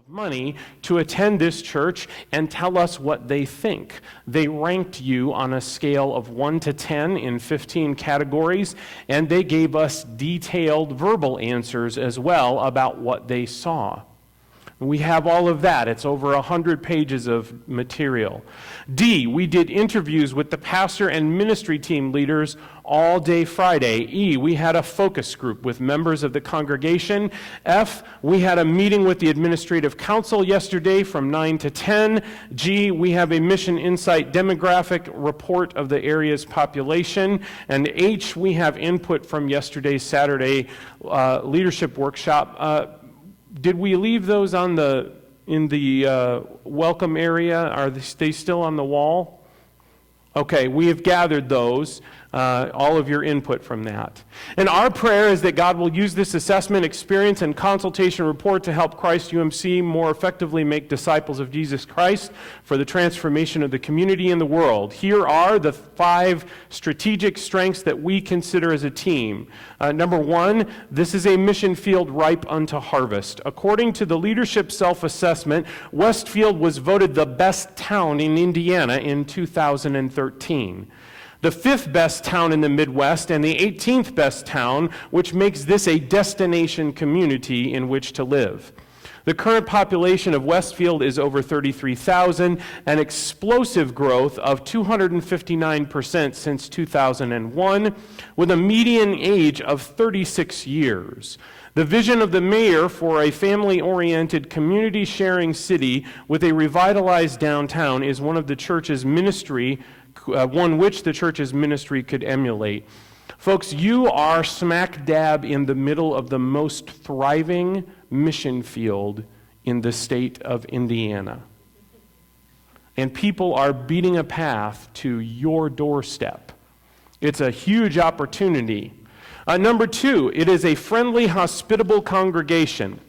of money to attend this church and tell us what they think. They ranked you on a scale of 1 to 10 in 15 categories, and they gave us detailed verbal answers as well about what they saw. We have all of that. It's over 100 pages of material. D, we did interviews with the pastor and ministry team leaders all day Friday. E, we had a focus group with members of the congregation. F, we had a meeting with the administrative council yesterday from 9 to 10. G, we have a Mission Insight demographic report of the area's population. And H, we have input from yesterday's Saturday leadership workshop. Did we leave those in the welcome area? Are they still on the wall? Okay, we have gathered those, all of your input from that. And our prayer is that God will use this assessment, experience, and consultation report to help Christ UMC more effectively make disciples of Jesus Christ for the transformation of the community and the world. Here are the 5 strategic strengths that we consider as a team. Number 1, this is a mission field ripe unto harvest. According to the leadership self-assessment, Westfield was voted the best town in Indiana in 2013. The 5th best town in the Midwest and the 18th best town, which makes this a destination community in which to live. The current population of Westfield is over 33,000, an explosive growth of 259% since 2001, with a median age of 36 years. The vision of the mayor for a family-oriented, community-sharing city with a revitalized downtown is one which the church's ministry could emulate. Folks, you are smack dab in the middle of the most thriving mission field in the state of Indiana. And people are beating a path to your doorstep. It's a huge opportunity. Number 2, it is a friendly, hospitable congregation.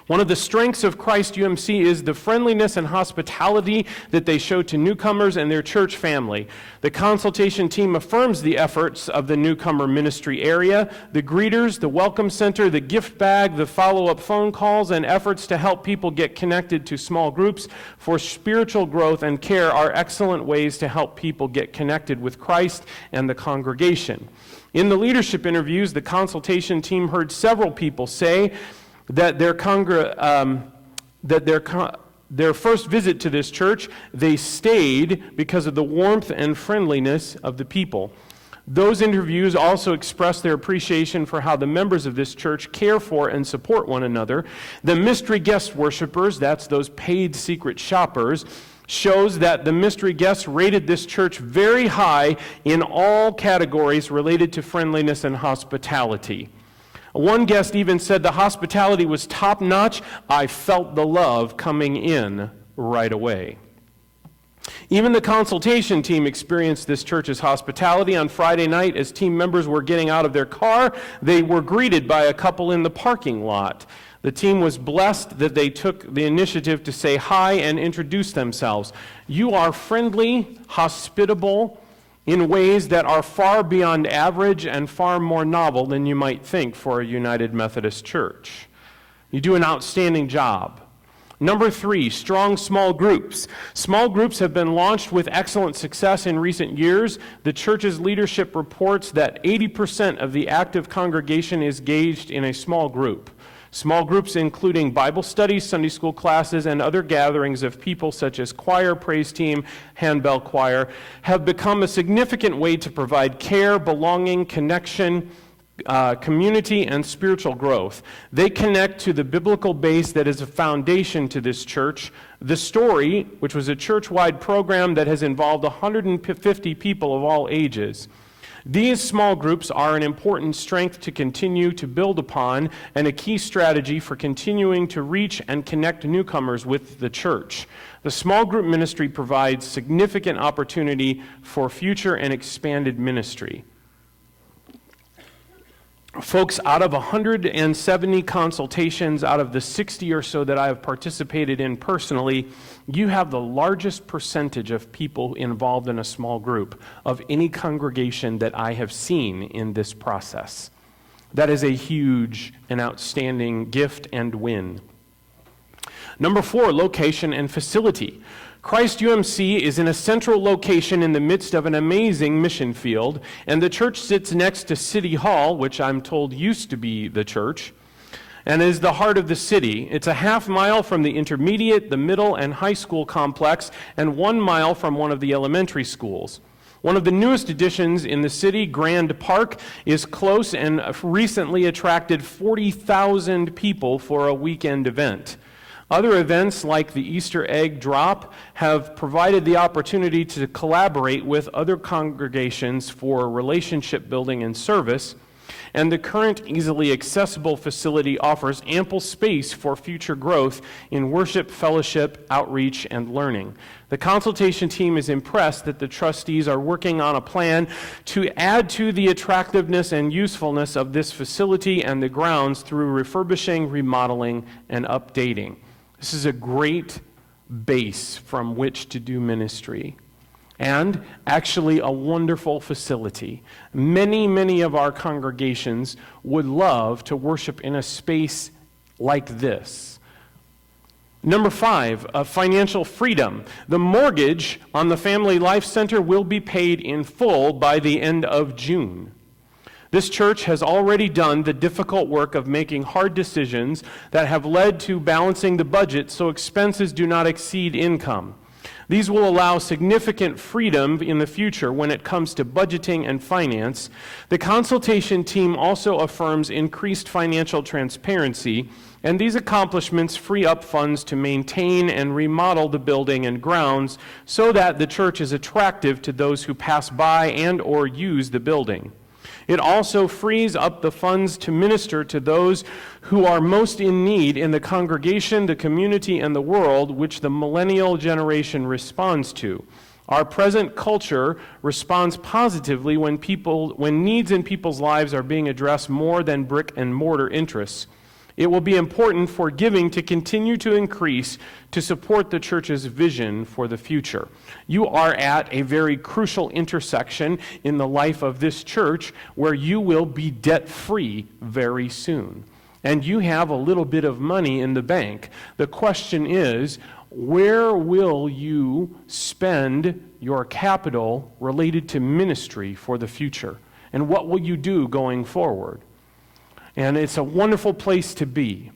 One of the strengths of Christ UMC is the friendliness and hospitality that they show to newcomers and their church family. The consultation team affirms the efforts of the newcomer ministry area. The greeters, the welcome center, the gift bag, the follow-up phone calls, and efforts to help people get connected to small groups for spiritual growth and care are excellent ways to help people get connected with Christ and the congregation. In the leadership interviews, the consultation team heard several people say that their first visit to this church, they stayed because of the warmth and friendliness of the people. Those interviews also expressed their appreciation for how the members of this church care for and support one another. The mystery guest worshipers, that's those paid secret shoppers, shows that the mystery guests rated this church very high in all categories related to friendliness and hospitality. One guest even said the hospitality was top-notch. I felt the love coming in right away. Even the consultation team experienced this church's hospitality. On Friday night, as team members were getting out of their car, they were greeted by a couple in the parking lot. The team was blessed that they took the initiative to say hi and introduce themselves. You are friendly, hospitable, in ways that are far beyond average and far more novel than you might think for a United Methodist Church. You do an outstanding job. Number 3, strong small groups. Small groups have been launched with excellent success in recent years. The church's leadership reports that 80% of the active congregation is engaged in a small group. Small groups including Bible studies, Sunday school classes, and other gatherings of people such as choir, praise team, handbell choir, have become a significant way to provide care, belonging, connection, community, and spiritual growth. They connect to the biblical base that is a foundation to this church. The Story, which was a church-wide program that has involved 150 people of all ages. These small groups are an important strength to continue to build upon and a key strategy for continuing to reach and connect newcomers with the church. The small group ministry provides significant opportunity for future and expanded ministry. Folks, out of 170 consultations, out of the 60 or so that I have participated in personally, you have the largest percentage of people involved in a small group of any congregation that I have seen in this process. That is a huge and outstanding gift and win. Number 4, location and facility. Christ UMC is in a central location in the midst of an amazing mission field, and the church sits next to City Hall, which I'm told used to be the church, and is the heart of the city. It's a half mile from the intermediate, the middle, and high school complex, and 1 mile from one of the elementary schools. One of the newest additions in the city, Grand Park, is close and recently attracted 40,000 people for a weekend event. Other events like the Easter egg drop have provided the opportunity to collaborate with other congregations for relationship building and service, and the current easily accessible facility offers ample space for future growth in worship, fellowship, outreach, and learning. The consultation team is impressed that the trustees are working on a plan to add to the attractiveness and usefulness of this facility and the grounds through refurbishing, remodeling, and updating. This is a great base from which to do ministry, and actually a wonderful facility. Many of our congregations would love to worship in a space like this. Number 5, financial freedom. The mortgage on the Family Life Center will be paid in full by the end of June. This church has already done the difficult work of making hard decisions that have led to balancing the budget so expenses do not exceed income. These will allow significant freedom in the future when it comes to budgeting and finance. The consultation team also affirms increased financial transparency, and these accomplishments free up funds to maintain and remodel the building and grounds so that the church is attractive to those who pass by and or use the building. It also frees up the funds to minister to those who are most in need in the congregation, the community, and the world, which the millennial generation responds to. Our present culture responds positively when needs in people's lives are being addressed more than brick and mortar interests. It will be important for giving to continue to increase to support the church's vision for the future. You are at a very crucial intersection in the life of this church where you will be debt-free very soon. And you have a little bit of money in the bank. The question is, where will you spend your capital related to ministry for the future? And what will you do going forward? And it's a wonderful place to be.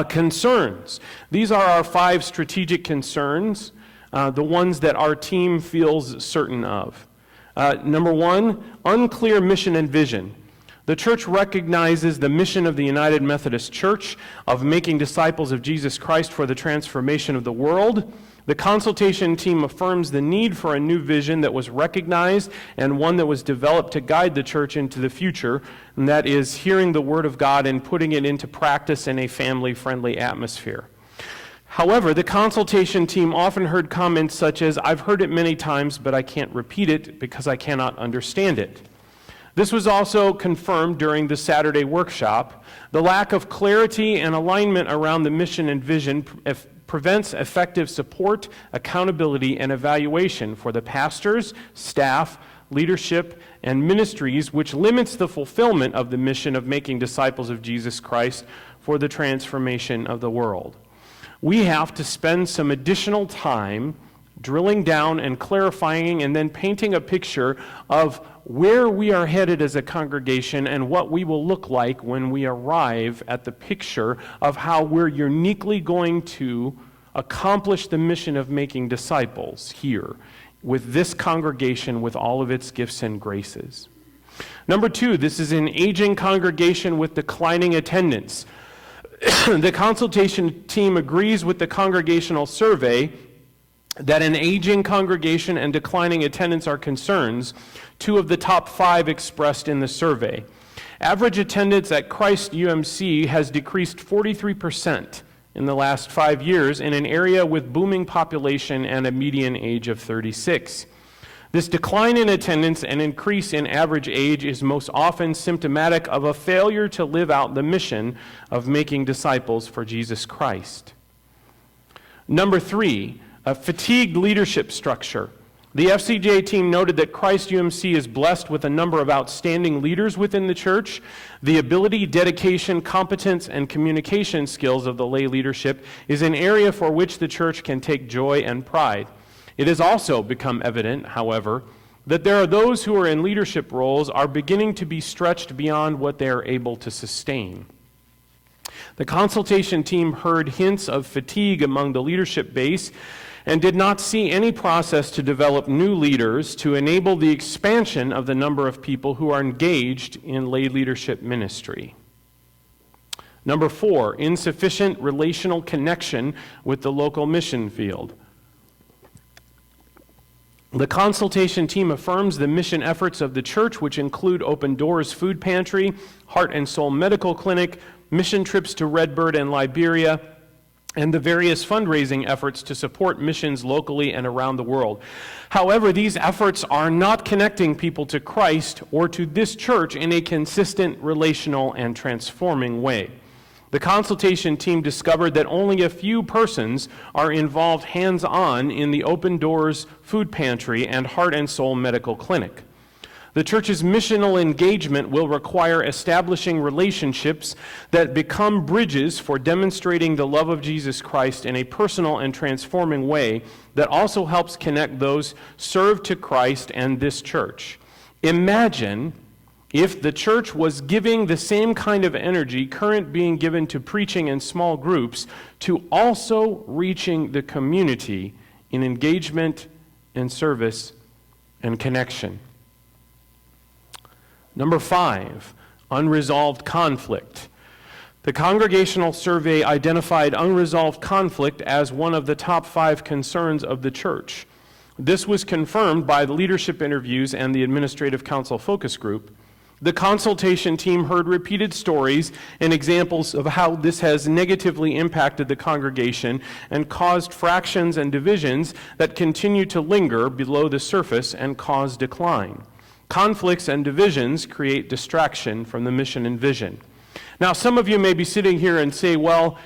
Concerns. These are our 5 strategic concerns, the ones that our team feels certain of. Number 1, unclear mission and vision. The church recognizes the mission of the United Methodist Church of making disciples of Jesus Christ for the transformation of the world. The consultation team affirms the need for a new vision that was recognized and one that was developed to guide the church into the future, and that is hearing the Word of God and putting it into practice in a family-friendly atmosphere. However, the consultation team often heard comments such as, "I've heard it many times, but I can't repeat it because I cannot understand it." This was also confirmed during the Saturday workshop. The lack of clarity and alignment around the mission and vision prevents effective support, accountability, and evaluation for the pastors, staff, leadership, and ministries, which limits the fulfillment of the mission of making disciples of Jesus Christ for the transformation of the world. We have to spend some additional time drilling down and clarifying and then painting a picture of where we are headed as a congregation and what we will look like when we arrive at the picture of how we're uniquely going to accomplish the mission of making disciples here with this congregation with all of its gifts and graces. Number 2, this is an aging congregation with declining attendance. The consultation team agrees with the congregational survey that an aging congregation and declining attendance are concerns, 2 of the top 5 expressed in the survey. Average attendance at Christ UMC has decreased 43% in the last 5 years in an area with booming population and a median age of 36. This decline in attendance and increase in average age is most often symptomatic of a failure to live out the mission of making disciples for Jesus Christ. Number 3, a fatigued leadership structure. The FCJ team noted that Christ UMC is blessed with a number of outstanding leaders within the church. The ability, dedication, competence, and communication skills of the lay leadership is an area for which the church can take joy and pride. It has also become evident, however, that there are those who are in leadership roles are beginning to be stretched beyond what they are able to sustain. The consultation team heard hints of fatigue among the leadership base and did not see any process to develop new leaders to enable the expansion of the number of people who are engaged in lay leadership ministry. Number 4, insufficient relational connection with the local mission field. The consultation team affirms the mission efforts of the church, which include Open Doors Food Pantry, Heart and Soul Medical Clinic, mission trips to Redbird and Liberia, and the various fundraising efforts to support missions locally and around the world. However, these efforts are not connecting people to Christ or to this church in a consistent, relational, and transforming way. The consultation team discovered that only a few persons are involved hands-on in the Open Doors Food Pantry and Heart and Soul Medical Clinic. The church's missional engagement will require establishing relationships that become bridges for demonstrating the love of Jesus Christ in a personal and transforming way that also helps connect those served to Christ and this church. Imagine if the church was giving the same kind of energy current being given to preaching in small groups to also reaching the community in engagement and service and connection. Number 5, unresolved conflict. The congregational survey identified unresolved conflict as one of the top 5 concerns of the church. This was confirmed by the leadership interviews and the administrative council focus group. The consultation team heard repeated stories and examples of how this has negatively impacted the congregation and caused fractions and divisions that continue to linger below the surface and cause decline. Conflicts and divisions create distraction from the mission and vision. Now, some of you may be sitting here and say, well,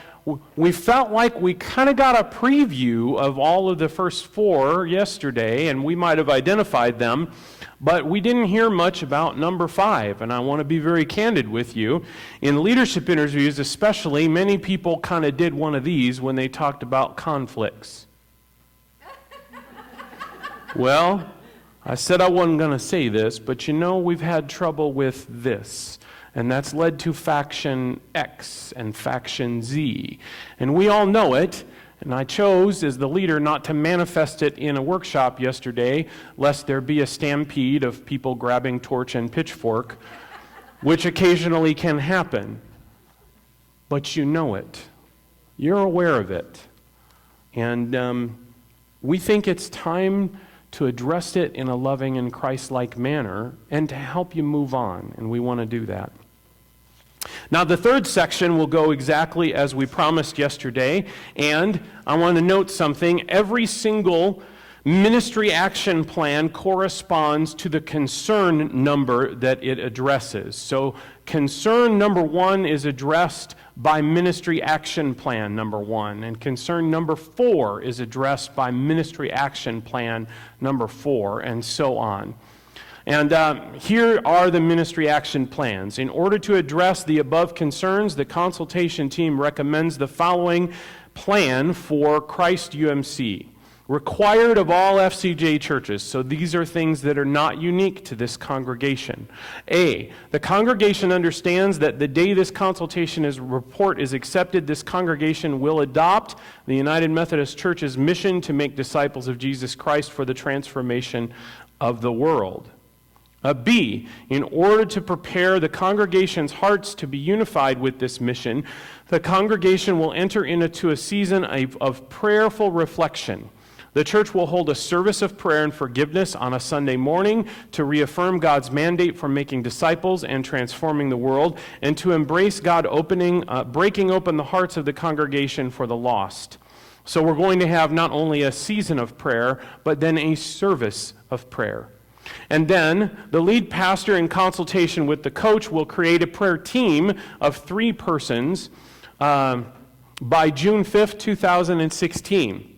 we felt like we kind of got a preview of all of the first 4 yesterday, and we might have identified them, but we didn't hear much about number 5, and I want to be very candid with you. In leadership interviews especially, many people kind of did one of these when they talked about conflicts. Well, I said I wasn't going to say this, but we've had trouble with this. And that's led to faction X and faction Z. And we all know it, and I chose as the leader not to manifest it in a workshop yesterday, lest there be a stampede of people grabbing torch and pitchfork, which occasionally can happen. But you know it. You're aware of it. And we think it's time to address it in a loving and Christ-like manner and to help you move on, and we want to do that. Now, the third section will go exactly as we promised yesterday, and I want to note something. Every single ministry action plan corresponds to the concern number that it addresses. So, concern number 1 is addressed by ministry action plan number 1, and concern number 4 is addressed by ministry action plan number 4, and so on. And here are the ministry action plans. In order to address the above concerns, the consultation team recommends the following plan for Christ UMC. Required of all FCJ churches, so these are things that are not unique to this congregation. A, the congregation understands that the day this consultation report is accepted, this congregation will adopt the United Methodist Church's mission to make disciples of Jesus Christ for the transformation of the world. B, in order to prepare the congregation's hearts to be unified with this mission, the congregation will enter into a season of prayerful reflection. The church will hold a service of prayer and forgiveness on a Sunday morning to reaffirm God's mandate for making disciples and transforming the world, and to embrace God breaking open the hearts of the congregation for the lost. So we're going to have not only a season of prayer, but then a service of prayer. And then the lead pastor, in consultation with the coach, will create a prayer team of 3 persons by June 5th, 2016.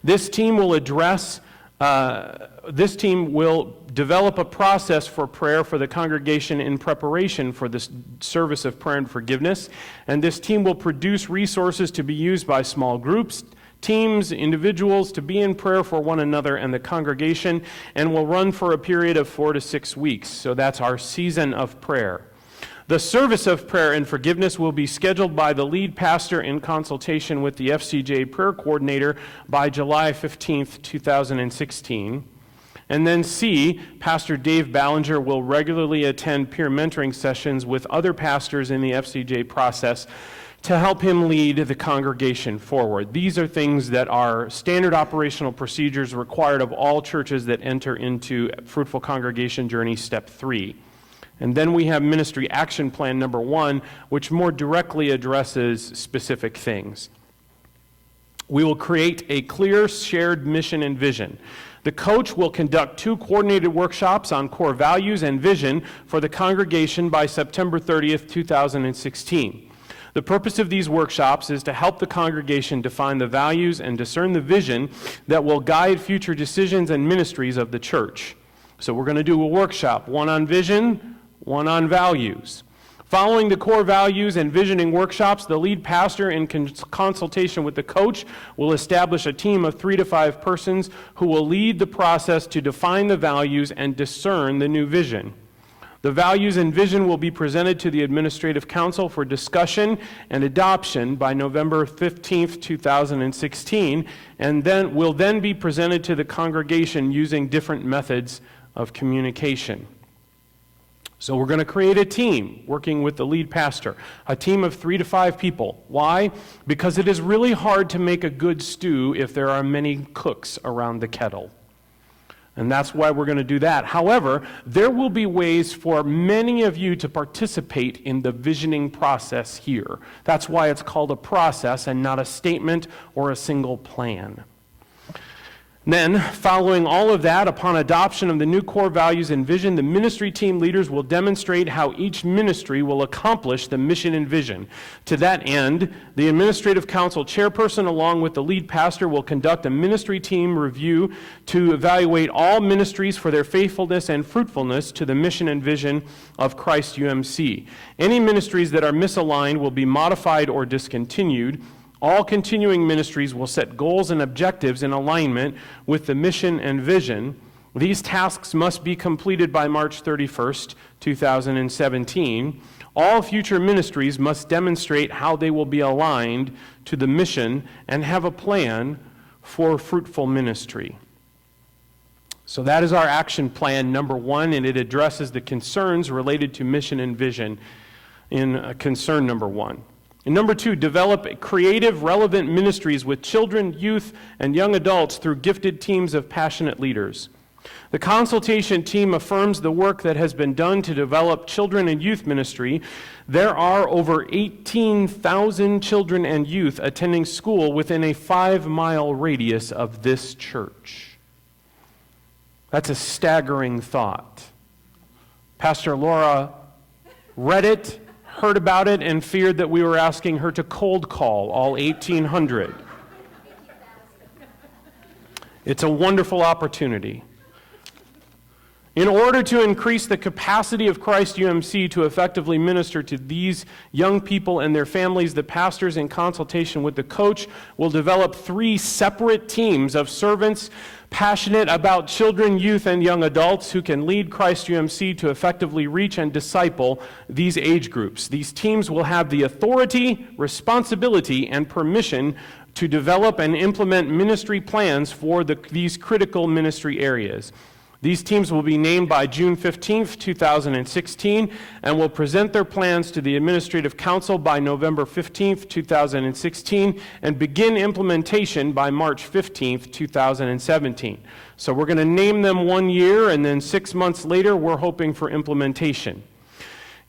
This team will address This team will develop a process for prayer for the congregation in preparation for this service of prayer and forgiveness. And this team will produce resources to be used by small groups, teams, individuals to be in prayer for one another and the congregation, and will run for a period of 4 to 6 weeks. So that's our season of prayer. The service of prayer and forgiveness will be scheduled by the lead pastor in consultation with the FCJ prayer coordinator by July 15th, 2016. And then C, Pastor Dave Ballinger will regularly attend peer mentoring sessions with other pastors in the FCJ process to help him lead the congregation forward. These are things that are standard operational procedures required of all churches that enter into Fruitful Congregation Journey Step 3. And then we have Ministry Action Plan number 1, which more directly addresses specific things. We will create a clear shared mission and vision. The coach will conduct 2 coordinated workshops on core values and vision for the congregation by September 30th, 2016. The purpose of these workshops is to help the congregation define the values and discern the vision that will guide future decisions and ministries of the church. So we're going to do a workshop, one on vision, one on values. Following the core values and visioning workshops, the lead pastor, in consultation with the coach, will establish a team of 3 to 5 persons who will lead the process to define the values and discern the new vision. The values and vision will be presented to the Administrative Council for discussion and adoption by November 15th, 2016, and then will then be presented to the congregation using different methods of communication. So we're going to create a team working with the lead pastor, a team of 3 to 5 people. Why? Because it is really hard to make a good stew if there are many cooks around the kettle. And that's why we're going to do that. However, there will be ways for many of you to participate in the visioning process here. That's why it's called a process and not a statement or a single plan. Then, following all of that, upon adoption of the new core values and vision, the ministry team leaders will demonstrate how each ministry will accomplish the mission and vision. To that end, the Administrative Council chairperson, along with the lead pastor, will conduct a ministry team review to evaluate all ministries for their faithfulness and fruitfulness to the mission and vision of Christ UMC. Any ministries that are misaligned will be modified or discontinued. All continuing ministries will set goals and objectives in alignment with the mission and vision. These tasks must be completed by March 31st, 2017. All future ministries must demonstrate how they will be aligned to the mission and have a plan for fruitful ministry. So that is our action plan number 1, and it addresses the concerns related to mission and vision in concern number 1. And number 2, develop creative, relevant ministries with children, youth, and young adults through gifted teams of passionate leaders. The consultation team affirms the work that has been done to develop children and youth ministry. There are over 18,000 children and youth attending school within a 5-mile radius of this church. That's a staggering thought. Pastor Laura read it, heard about it, and feared that we were asking her to cold call all 1,800. It's a wonderful opportunity. In order to increase the capacity of Christ UMC to effectively minister to these young people and their families, the pastors, in consultation with the coach, will develop 3 separate teams of servants passionate about children, youth, and young adults who can lead Christ UMC to effectively reach and disciple these age groups. These teams will have the authority, responsibility, and permission to develop and implement ministry plans for these critical ministry areas. These teams will be named by June 15th, 2016, and will present their plans to the Administrative Council by November 15th, 2016, and begin implementation by March 15th, 2017. So we're going to name them 1 year, and then 6 months later, we're hoping for implementation.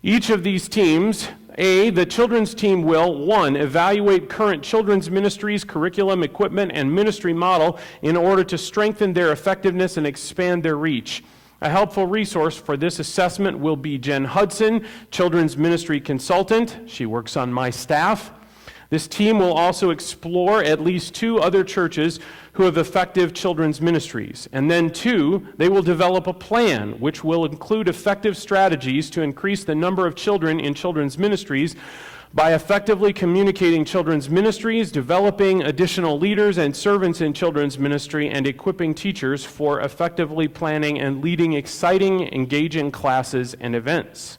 Each of these teams, the children's team will, 1, evaluate current children's ministries, curriculum, equipment, and ministry model in order to strengthen their effectiveness and expand their reach. A helpful resource for this assessment will be Jen Hudson, children's ministry consultant. She works on my staff. This team will also explore at least 2 other churches who have effective children's ministries. And then 2, they will develop a plan which will include effective strategies to increase the number of children in children's ministries by effectively communicating children's ministries, developing additional leaders and servants in children's ministry, and equipping teachers for effectively planning and leading exciting, engaging classes and events.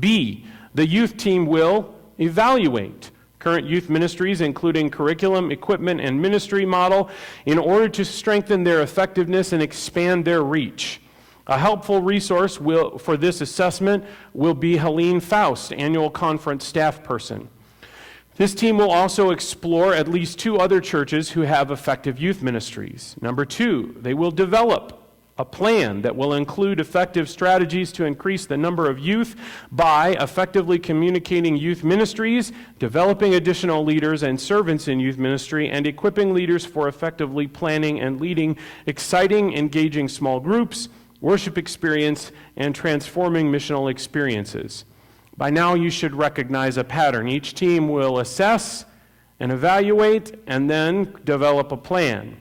B, the youth team will evaluate current youth ministries, including curriculum, equipment, and ministry model, in order to strengthen their effectiveness and expand their reach. A helpful resource for this assessment will be Helene Faust, annual conference staff person. This team will also explore at least 2 other churches who have effective youth ministries. Number 2, they will develop a plan that will include effective strategies to increase the number of youth by effectively communicating youth ministries, developing additional leaders and servants in youth ministry, and equipping leaders for effectively planning and leading exciting, engaging small groups, worship experience, and transforming missional experiences. By now, you should recognize a pattern. Each team will assess and evaluate and then develop a plan.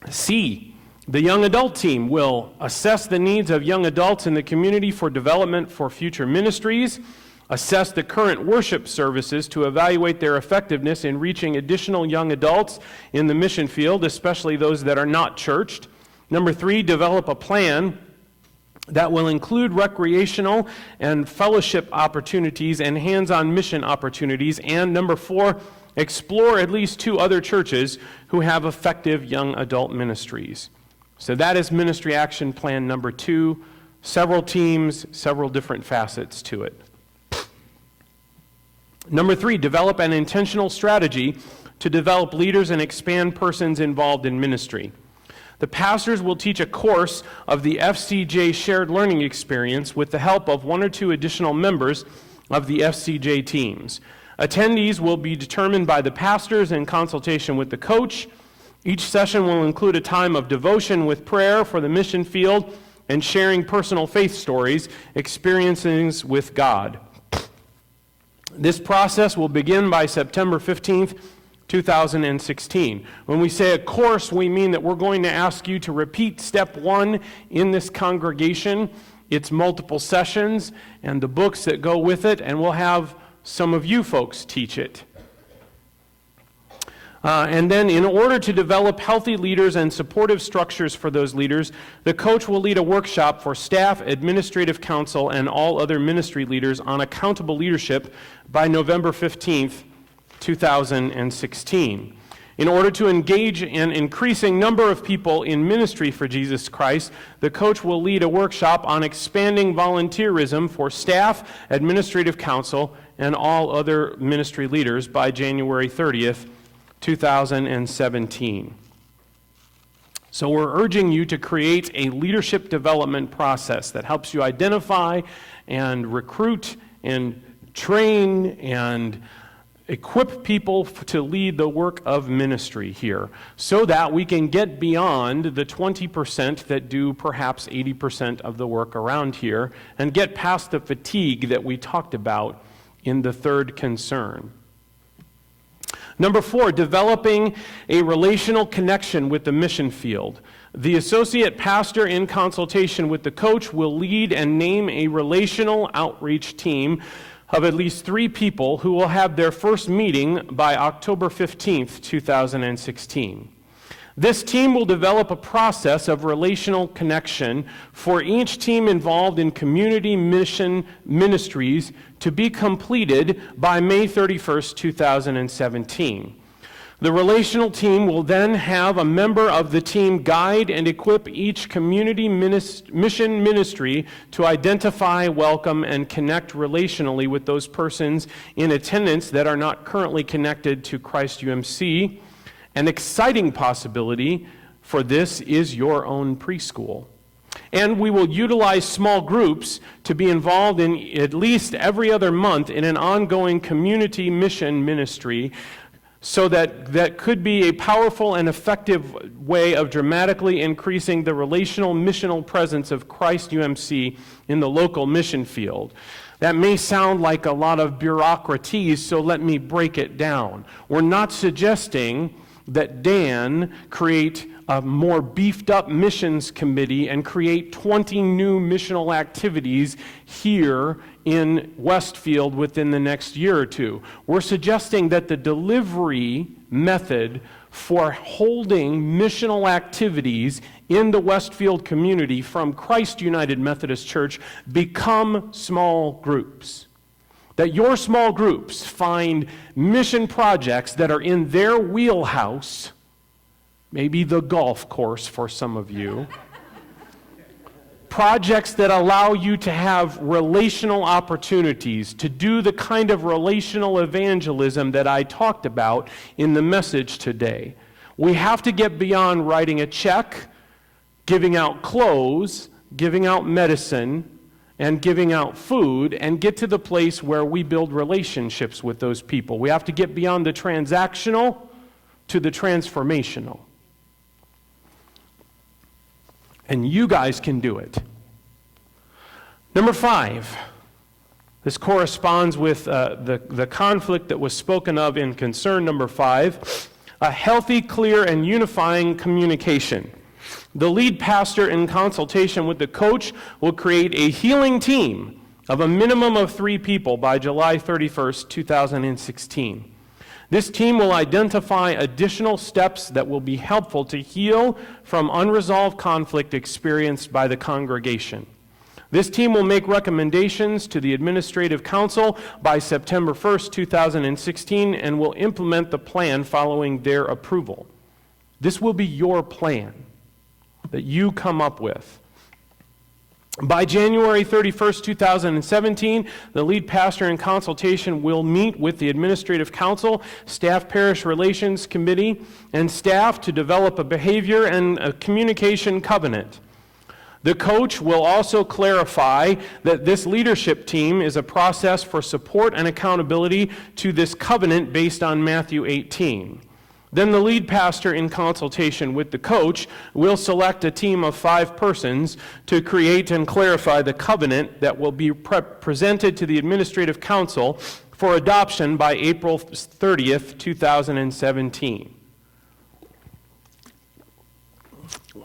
C, the young adult team will assess the needs of young adults in the community for development for future ministries, assess the current worship services to evaluate their effectiveness in reaching additional young adults in the mission field, especially those that are not churched. Number 3, develop a plan that will include recreational and fellowship opportunities and hands-on mission opportunities. And number 4, explore at least 2 other churches who have effective young adult ministries. So that is Ministry Action Plan number 2. Several teams, several different facets to it. Number 3, develop an intentional strategy to develop leaders and expand persons involved in ministry. The pastors will teach a course of the FCJ Shared Learning Experience with the help of 1 or 2 additional members of the FCJ teams. Attendees will be determined by the pastors in consultation with the coach. Each session will include a time of devotion with prayer for the mission field and sharing personal faith stories, experiences with God. This process will begin by September 15th, 2016. When we say a course, we mean that we're going to ask you to repeat step 1 in this congregation. It's multiple sessions and the books that go with it, and we'll have some of you folks teach it. And then in order to develop healthy leaders and supportive structures for those leaders, the coach will lead a workshop for staff, administrative council, and all other ministry leaders on accountable leadership by November 15th, 2016. In order to engage an increasing number of people in ministry for Jesus Christ, the coach will lead a workshop on expanding volunteerism for staff, administrative council, and all other ministry leaders by January 30th, 2017. So we're urging you to create a leadership development process that helps you identify and recruit and train and equip people to lead the work of ministry here, so that we can get beyond the 20% that do perhaps 80% of the work around here and get past the fatigue that we talked about in the third concern. Number 4, developing a relational connection with the mission field. The associate pastor, in consultation with the coach, will lead and name a relational outreach team of at least 3 people who will have their first meeting by October 15th, 2016. This team will develop a process of relational connection for each team involved in community mission ministries to be completed by May 31st, 2017. The relational team will then have a member of the team guide and equip each community mission ministry to identify, welcome, and connect relationally with those persons in attendance that are not currently connected to Christ UMC. An exciting possibility for this is your own preschool. And we will utilize small groups to be involved in at least every other month in an ongoing community mission ministry, so that could be a powerful and effective way of dramatically increasing the relational missional presence of Christ UMC in the local mission field. That may sound like a lot of bureaucraties, so let me break it down. We're not suggesting that Dan create a more beefed up missions committee and create 20 new missional activities here in Westfield within the next year or two. We're suggesting that the delivery method for holding missional activities in the Westfield community from Christ United Methodist Church become small groups. That your small groups find mission projects that are in their wheelhouse, maybe the golf course for some of you, projects that allow you to have relational opportunities, to do the kind of relational evangelism that I talked about in the message today. We have to get beyond writing a check, giving out clothes, giving out medicine, and giving out food, and get to the place where we build relationships with those people. We have to get beyond the transactional to the transformational. And you guys can do it. Number 5, this corresponds with the conflict that was spoken of in concern number 5, a healthy, clear, and unifying communication. The lead pastor, in consultation with the coach, will create a healing team of a minimum of 3 people by July 31st, 2016. This team will identify additional steps that will be helpful to heal from unresolved conflict experienced by the congregation. This team will make recommendations to the Administrative Council by September 1st, 2016, and will implement the plan following their approval. This will be your plan that you come up with. By January 31st, 2017, the lead pastor in consultation will meet with the Administrative Council, Staff Parish Relations Committee, and staff to develop a behavior and a communication covenant. The coach will also clarify that this leadership team is a process for support and accountability to this covenant based on Matthew 18. Then the lead pastor, in consultation with the coach, will select a team of 5 persons to create and clarify the covenant that will be presented to the Administrative Council for adoption by April 30th, 2017.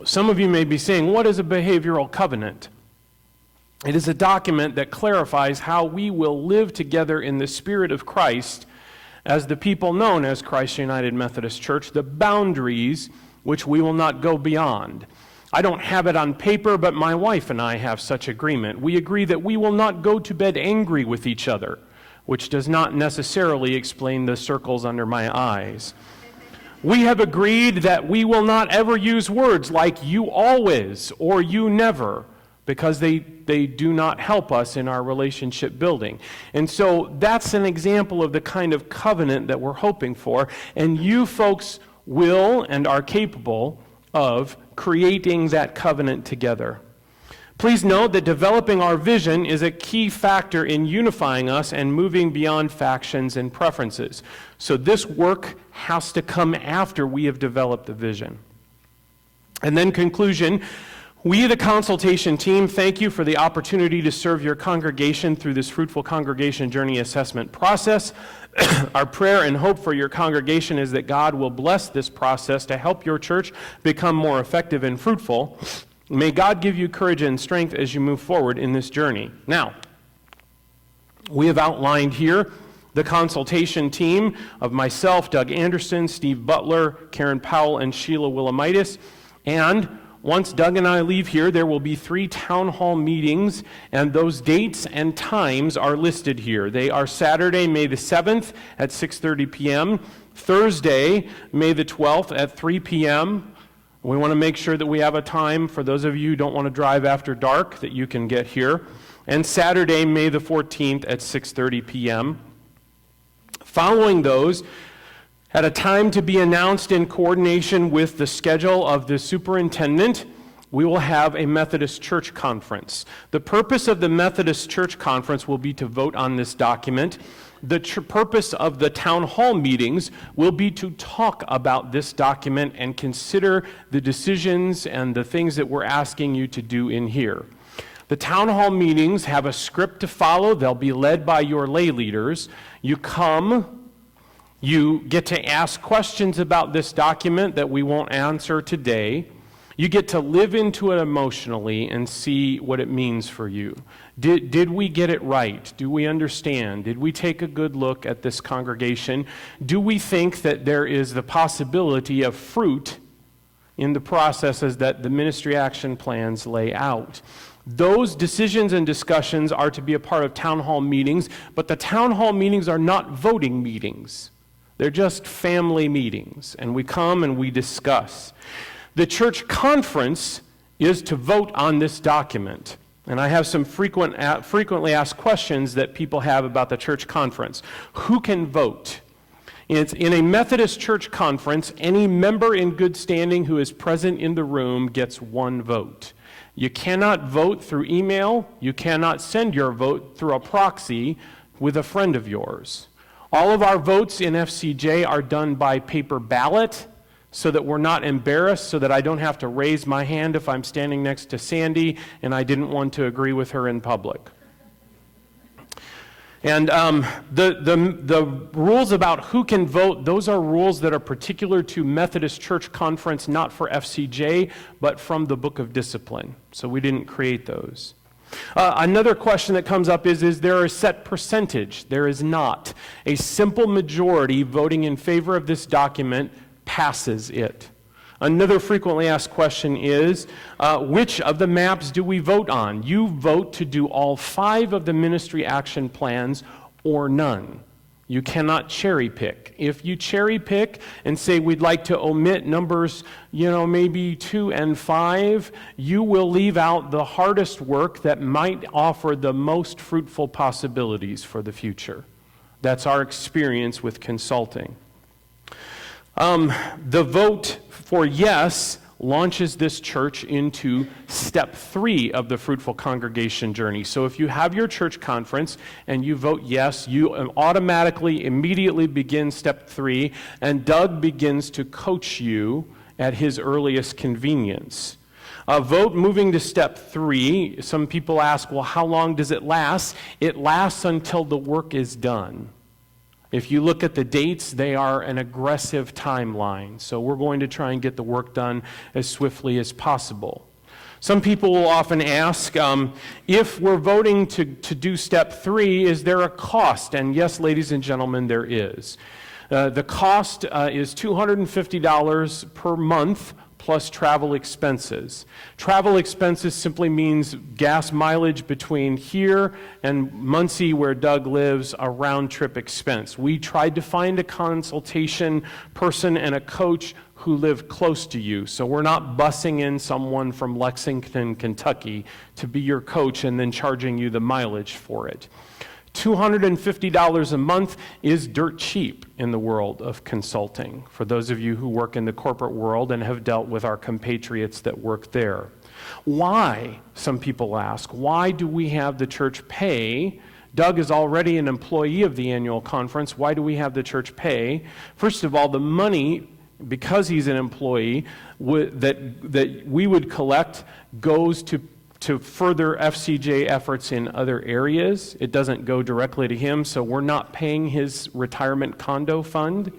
Some of you may be saying, what is a behavioral covenant? It is a document that clarifies how we will live together in the Spirit of Christ as the people known as Christ United Methodist Church, the boundaries which we will not go beyond. I don't have it on paper, but my wife and I have such agreement. We agree that we will not go to bed angry with each other, which does not necessarily explain the circles under my eyes. We have agreed that we will not ever use words like "you always" or "you never," because they do not help us in our relationship building. And so that's an example of the kind of covenant that we're hoping for, and you folks will and are capable of creating that covenant together. Please note that developing our vision is a key factor in unifying us and moving beyond factions and preferences. So this work has to come after we have developed the vision. And then conclusion, we, the consultation team, thank you for the opportunity to serve your congregation through this fruitful congregation journey assessment process. Our prayer and hope for your congregation is that God will bless this process to help your church become more effective and fruitful. May God give you courage and strength as you move forward in this journey. Now, we have outlined here the consultation team of myself, Doug Anderson, Steve Butler, Karen Powell, and Sheila Willamitis. And once Doug and I leave here, there will be 3 town hall meetings, and those dates and times are listed here. They are Saturday, May the 7th at 6:30 p.m., Thursday, May the 12th at 3 p.m., we want to make sure that we have a time for those of you who don't want to drive after dark that you can get here. And Saturday, May the 14th at 6:30 p.m. Following those, at a time to be announced in coordination with the schedule of the superintendent, we will have a Methodist Church Conference. The purpose of the Methodist Church Conference will be to vote on this document. The purpose of the town hall meetings will be to talk about this document and consider the decisions and the things that we're asking you to do in here. The town hall meetings have a script to follow. They'll be led by your lay leaders. You come, you get to ask questions about this document that we won't answer today. You get to live into it emotionally and see what it means for you. Did we get it right? Do we understand? Did we take a good look at this congregation? Do we think that there is the possibility of fruit in the processes that the ministry action plans lay out? Those decisions and discussions are to be a part of town hall meetings, but the town hall meetings are not voting meetings. They're just family meetings, and we come and we discuss. The church conference is to vote on this document. And I have some frequently asked questions that people have about the church conference. Who can vote? In a Methodist church conference, any member in good standing who is present in the room gets one vote. You cannot vote through email. You cannot send your vote through a proxy with a friend of yours. All of our votes in FCJ are done by paper ballot, so that we're not embarrassed, so that I don't have to raise my hand if I'm standing next to Sandy and I didn't want to agree with her in public. And the rules about who can vote, those are rules that are particular to Methodist Church Conference, not for FCJ, but from the Book of Discipline. So we didn't create those. Another question that comes up is there a set percentage? There is not. A simple majority voting in favor of this document passes it. Another frequently asked question is, which of the maps do we vote on? You vote to do all 5 of the ministry action plans or none. You cannot cherry pick. If you cherry pick and say we'd like to omit numbers, maybe 2 and 5, you will leave out the hardest work that might offer the most fruitful possibilities for the future. That's our experience with consulting. The vote for yes launches this church into step 3 of the fruitful congregation journey. So if you have your church conference and you vote yes, you automatically, immediately begin step 3, and Doug begins to coach you at his earliest convenience. Vote moving to step 3, some people ask, well, how long does it last? It lasts until the work is done. If you look at the dates, they are an aggressive timeline. So we're going to try and get the work done as swiftly as possible. Some people will often ask, if we're voting to do step 3, is there a cost? And yes, ladies and gentlemen, there is. The cost is $250 per month plus travel expenses. Travel expenses simply means gas mileage between here and Muncie, where Doug lives, a round-trip expense. We tried to find a consultation person and a coach who live close to you, so we're not busing in someone from Lexington, Kentucky to be your coach and then charging you the mileage for it. $250 a month is dirt cheap in the world of consulting, for those of you who work in the corporate world and have dealt with our compatriots that work there. Why, some people ask, why do we have the church pay? Doug is already an employee of the annual conference. Why do we have the church pay? First of all, the money, because he's an employee, that we would collect goes to further FCJ efforts in other areas. It doesn't go directly to him, so we're not paying his retirement condo fund.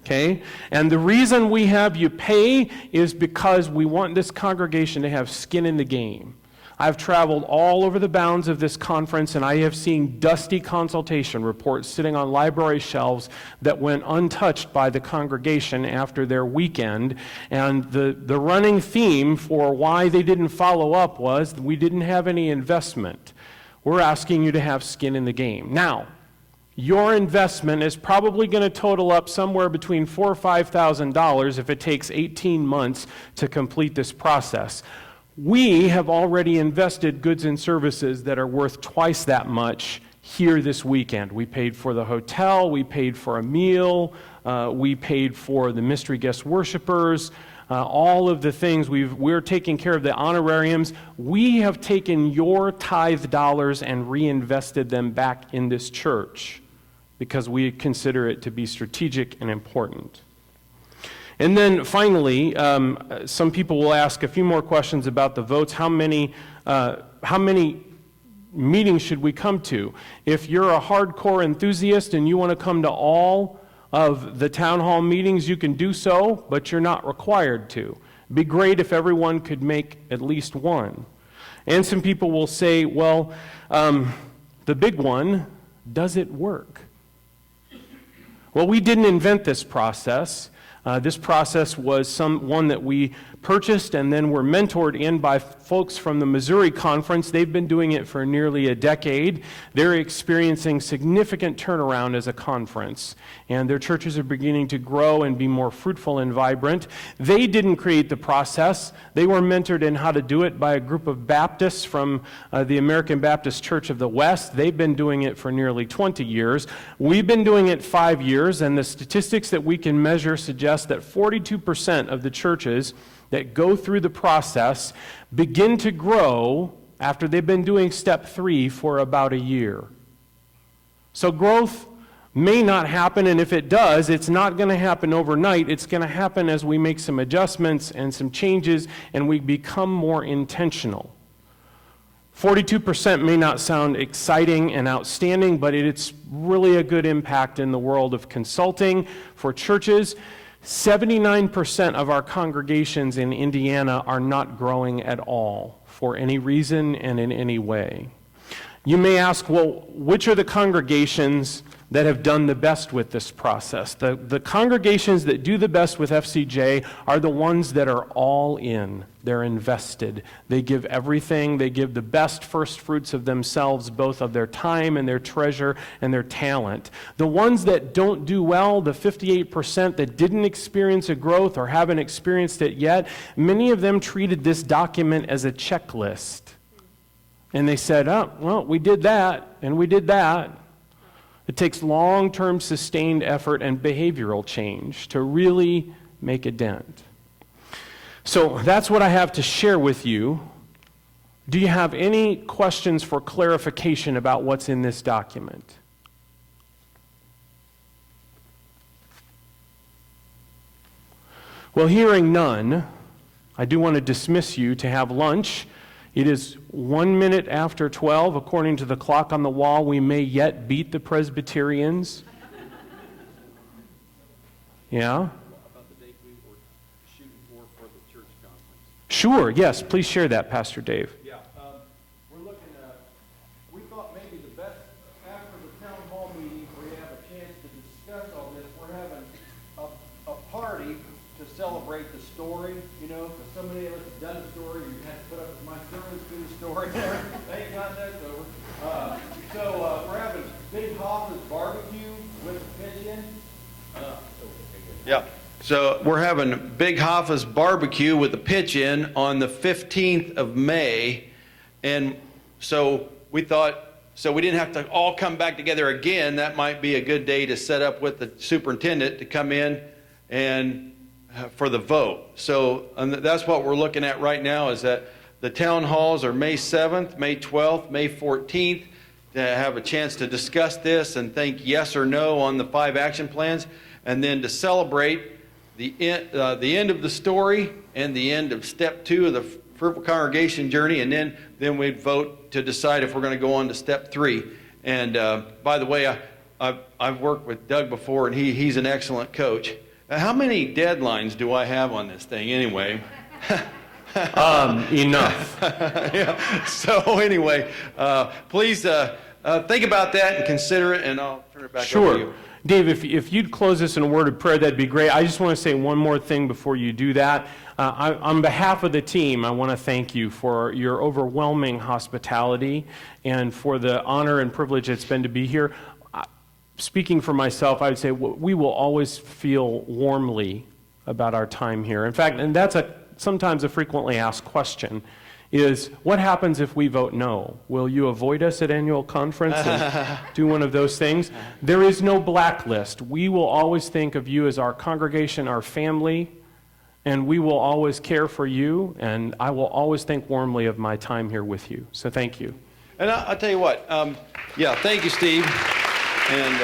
Okay? And the reason we have you pay is because we want this congregation to have skin in the game. I've traveled all over the bounds of this conference, and I have seen dusty consultation reports sitting on library shelves that went untouched by the congregation after their weekend. And the running theme for why they didn't follow up was we didn't have any investment. We're asking you to have skin in the game. Now, your investment is probably going to total up somewhere between $4,000 or $5,000 if it takes 18 months to complete this process. We have already invested goods and services that are worth twice that much here this weekend. We paid for the hotel, we paid for a meal, we paid for the mystery guest worshipers, all of the things. We're taking care of the honorariums. We have taken your tithe dollars and reinvested them back in this church because we consider it to be strategic and important. And then finally, some people will ask a few more questions about the votes. How many how many meetings should we come to? If you're a hardcore enthusiast and you want to come to all of the town hall meetings, you can do so, but you're not required to. It'd be great if everyone could make at least one. And some people will say, well, the big one, does it work? Well, we didn't invent this process. This process was one that we purchased and then were mentored in by folks from the Missouri Conference. They've been doing it for nearly a decade. They're experiencing significant turnaround as a conference, and their churches are beginning to grow and be more fruitful and vibrant. They didn't create the process. They were mentored in how to do it by a group of Baptists from the American Baptist Church of the West. They've been doing it for nearly 20 years. We've been doing it 5 years, and the statistics that we can measure suggest that 42% of the churches that go through the process begin to grow after they've been doing step 3 for about a year. So growth may not happen, and if it does, it's not going to happen overnight. It's going to happen as we make some adjustments and some changes, and we become more intentional. 42% may not sound exciting and outstanding, but it's really a good impact in the world of consulting for churches. 79% of our congregations in Indiana are not growing at all for any reason and in any way. You may ask, well, which are the congregations that have done the best with this process? The congregations that do the best with FCJ are the ones that are all in. They're invested. They give everything. They give the best first fruits of themselves, both of their time and their treasure and their talent. The ones that don't do well, the 58% that didn't experience a growth or haven't experienced it yet, many of them treated this document as a checklist. And they said, oh, well, we did that, and we did that. It takes long-term sustained effort and behavioral change to really make a dent. So that's what I have to share with you. Do you have any questions for clarification about what's in this document? Well, hearing none, I do want to dismiss you to have lunch. It is 1 minute after 12. According to the clock on the wall, we may yet beat the Presbyterians. Yeah? About the date we were shooting for the church conference. Sure, yes. Please share that, Pastor Dave. Yeah, we're looking at, we thought maybe the best, after the town hall meeting, we have a chance to discuss all this. We're having a party to celebrate the story, because so many of us have done a story. You had to put up with my sermons through the story. Thank God that's over. So we're having Big Hoffa's barbecue with the pigeon. Yeah. So we're having Big Hoffa's barbecue with the pitch-in on the 15th of May. And so we thought, so we didn't have to all come back together again. That might be a good day to set up with the superintendent to come in and for the vote. So that's what we're looking at right now, is that the town halls are May 7th, May 12th, May 14th, to have a chance to discuss this and think yes or no on the 5 action plans, and then to celebrate the end of the story and the end of step 2 of the fruitful congregation journey, and then we'd vote to decide if we're going to go on to step 3. And by the way, I've worked with Doug before, and he's an excellent coach. How many deadlines do I have on this thing anyway? Enough. Yeah. So anyway, please think about that and consider it, and I'll turn it back over to you. Sure. Dave, if you'd close this in a word of prayer, that'd be great. I just want to say one more thing before you do that. On behalf of the team, I want to thank you for your overwhelming hospitality and for the honor and privilege it's been to be here. Speaking for myself, I would say we will always feel warmly about our time here. In fact, and that's sometimes a frequently asked question, is what happens if we vote no? Will you avoid us at annual conference and do one of those things? There is no blacklist. We will always think of you as our congregation, our family, and we will always care for you, and I will always think warmly of my time here with you. So thank you. And I'll tell you what, thank you, Steve. And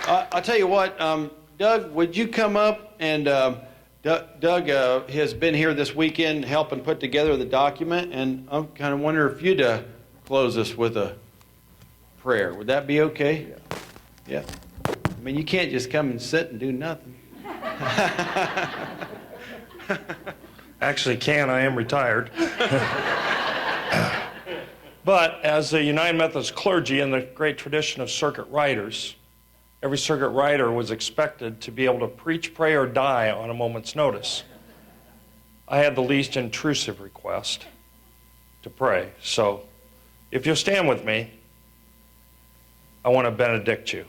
I'll tell you what, Doug, would you come up and Doug has been here this weekend helping put together the document, and I'm kind of wondering if you'd close us with a prayer. Would that be okay? Yeah. I mean, you can't just come and sit and do nothing. Actually can, I am retired. But as the United Methodist clergy in the great tradition of circuit riders, every circuit rider was expected to be able to preach, pray, or die on a moment's notice. I had the least intrusive request to pray. So if you'll stand with me, I want to benedict you.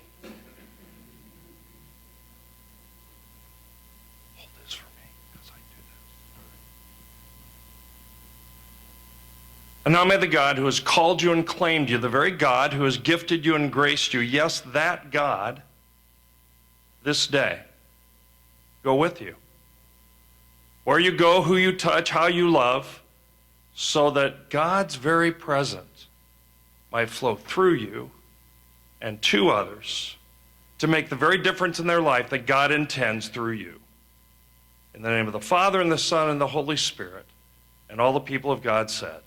Hold this for me, because I do this. And now may the God who has called you and claimed you, the very God who has gifted you and graced you, yes, that God, this day, go with you. Where you go, who you touch, how you love, so that God's very presence might flow through you and to others to make the very difference in their life that God intends through you. In the name of the Father, and the Son, and the Holy Spirit, and all the people of God said,